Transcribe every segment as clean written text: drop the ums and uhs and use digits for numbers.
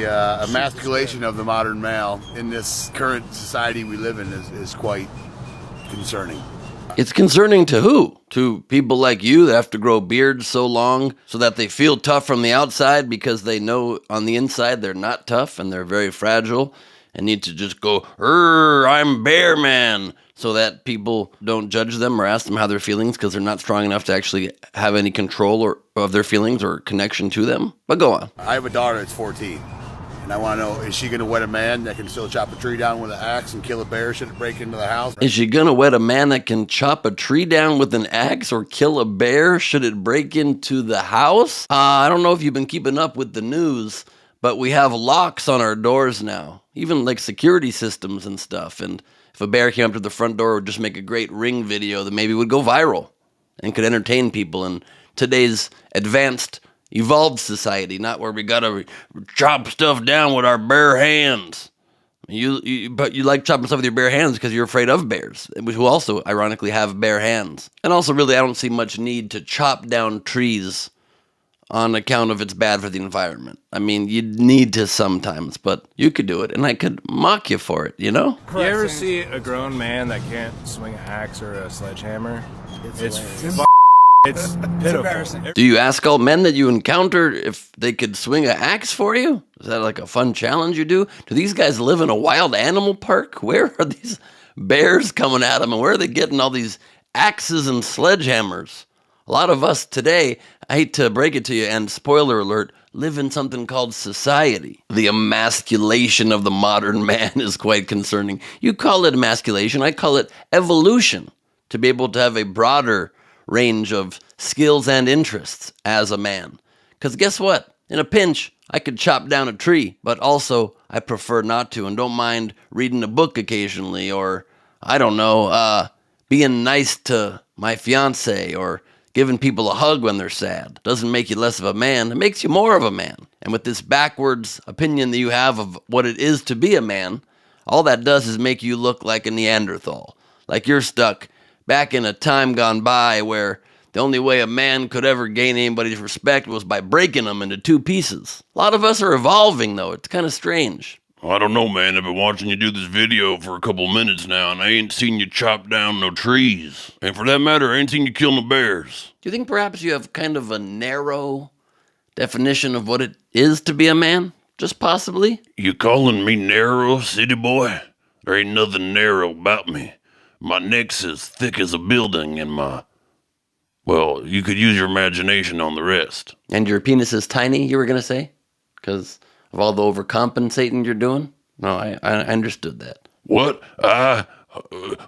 emasculation of the modern male in this current society we live in is quite concerning. It's concerning to who? To people like you that have to grow beards so long so that they feel tough from the outside because they know on the inside they're not tough and they're very fragile and need to just go, I'm bear man, so that people don't judge them or ask them how they're feeling because they're not strong enough to actually have any control of their feelings or connection to them. But go on. I have a daughter that's 14. And I want to know, is she going to wed a man that can still chop a tree down with an axe and kill a bear should it break into the house? Is she going to wed a man that can chop a tree down with an axe or kill a bear should it break into the house? I don't know if you've been keeping up with the news, but we have locks on our doors now, even like security systems and stuff. And if a bear came up to the front door, it would just make a great Ring video that maybe would go viral and could entertain people in today's advanced evolved society, not where we gotta chop stuff down with our bare hands. But you like chopping stuff with your bare hands because you're afraid of bears, who also ironically have bare hands. And also, really, I don't see much need to chop down trees on account of it's bad for the environment. I mean, you need to sometimes, but you could do it, and I could mock you for it, you know? You ever see a grown man that can't swing an axe or a sledgehammer? It's pitiful. Do you ask all men that you encounter if they could swing an axe for you? Is that like a fun challenge you do? Do these guys live in a wild animal park? Where are these bears coming at them, and where are they getting all these axes and sledgehammers? A lot of us today, I hate to break it to you, and spoiler alert, live in something called society. The emasculation of the modern man is quite concerning. You call it emasculation, I call it evolution, to be able to have a broader range of skills and interests as a man. Because guess what? In a pinch, I could chop down a tree, but also I prefer not to and don't mind reading a book occasionally or, I don't know, being nice to my fiance or giving people a hug when they're sad. Doesn't make you less of a man, it makes you more of a man. And with this backwards opinion that you have of what it is to be a man, all that does is make you look like a Neanderthal. Like you're stuck back in a time gone by where the only way a man could ever gain anybody's respect was by breaking them into two pieces. A lot of us are evolving, though. It's kind of strange. I don't know, man. I've been watching you do this video for a couple minutes now, and I ain't seen you chop down no trees. And for that matter, I ain't seen you kill no bears. Do you think perhaps you have kind of a narrow definition of what it is to be a man? Just possibly? You calling me narrow, city boy? There ain't nothing narrow about me. My neck's as thick as a building, and well, you could use your imagination on the rest. And your penis is tiny, you were going to say? Because of all the overcompensating you're doing? No, I understood that. What?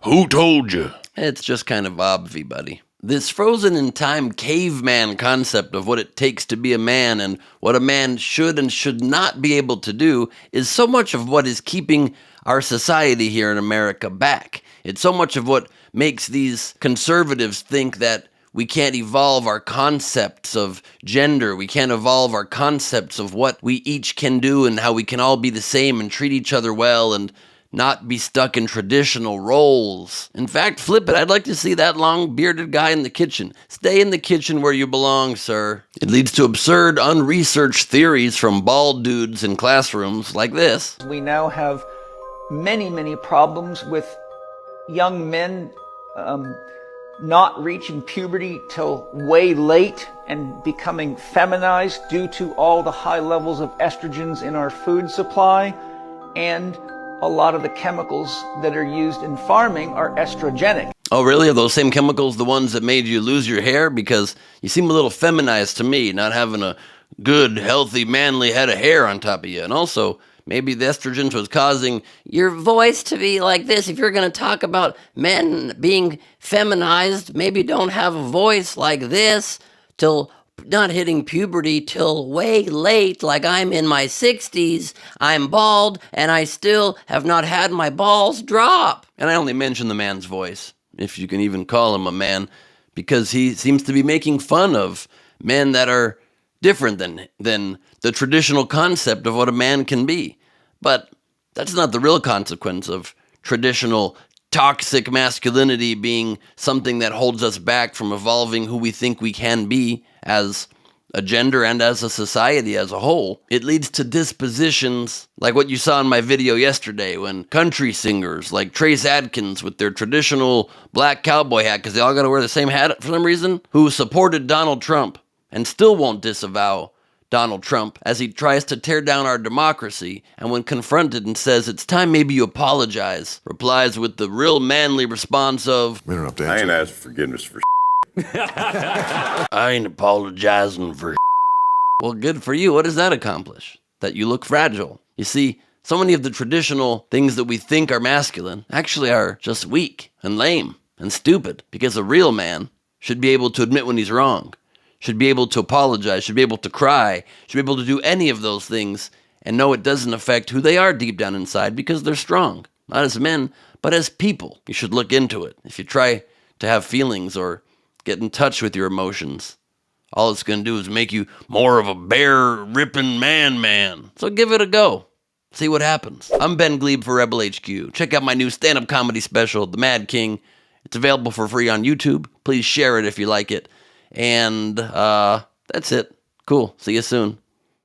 Who told you? It's just kind of obvi, buddy. This frozen in time caveman concept of what it takes to be a man and what a man should and should not be able to do is so much of what is keeping our society here in America back. It's so much of what makes these conservatives think that we can't evolve our concepts of gender. We can't evolve our concepts of what we each can do and how we can all be the same and treat each other well and not be stuck in traditional roles. In fact, flip it. I'd like to see that long bearded guy in the kitchen. Stay in the kitchen where you belong, sir. It leads to absurd, unresearched theories from bald dudes in classrooms like this. We now have many problems with young men not reaching puberty till way late and becoming feminized due to all the high levels of estrogens in our food supply, and a lot of the chemicals that are used in farming are estrogenic. Oh, really? Are those same chemicals the ones that made you lose your hair? Because you seem a little feminized to me, not having a good, healthy, manly head of hair on top of you. And also, maybe the estrogens was causing your voice to be like this. If you're going to talk about men being feminized, maybe don't have a voice like this till not hitting puberty till way late, like I'm in my 60s, I'm bald, and I still have not had my balls drop. And I only mention the man's voice, if you can even call him a man, because he seems to be making fun of men that are different than the traditional concept of what a man can be. But that's not the real consequence of traditional toxic masculinity being something that holds us back from evolving who we think we can be as a gender and as a society as a whole, it leads to dispositions like what you saw in my video yesterday when country singers like Trace Adkins with their traditional black cowboy hat, because they all got to wear the same hat for some reason, who supported Donald Trump and still won't disavow Donald Trump as he tries to tear down our democracy, and when confronted and says, "It's time maybe you apologize," replies with the real manly response of, We don't have to answer. I ain't asked forgiveness for I ain't apologizing for well, good for you. What does that accomplish? That you look fragile. You see, so many of the traditional things that we think are masculine actually are just weak and lame and stupid, because a real man should be able to admit when he's wrong, should be able to apologize, should be able to cry, should be able to do any of those things and know it doesn't affect who they are deep down inside because they're strong. Not as men, but as people. You should look into it. If you try to have feelings or get in touch with your emotions, all it's going to do is make you more of a bear-ripping man. So give it a go. See what happens. I'm Ben Gleib for Rebel HQ. Check out my new stand-up comedy special, The Mad King. It's available for free on YouTube. Please share it if you like it. And that's it. Cool. See you soon.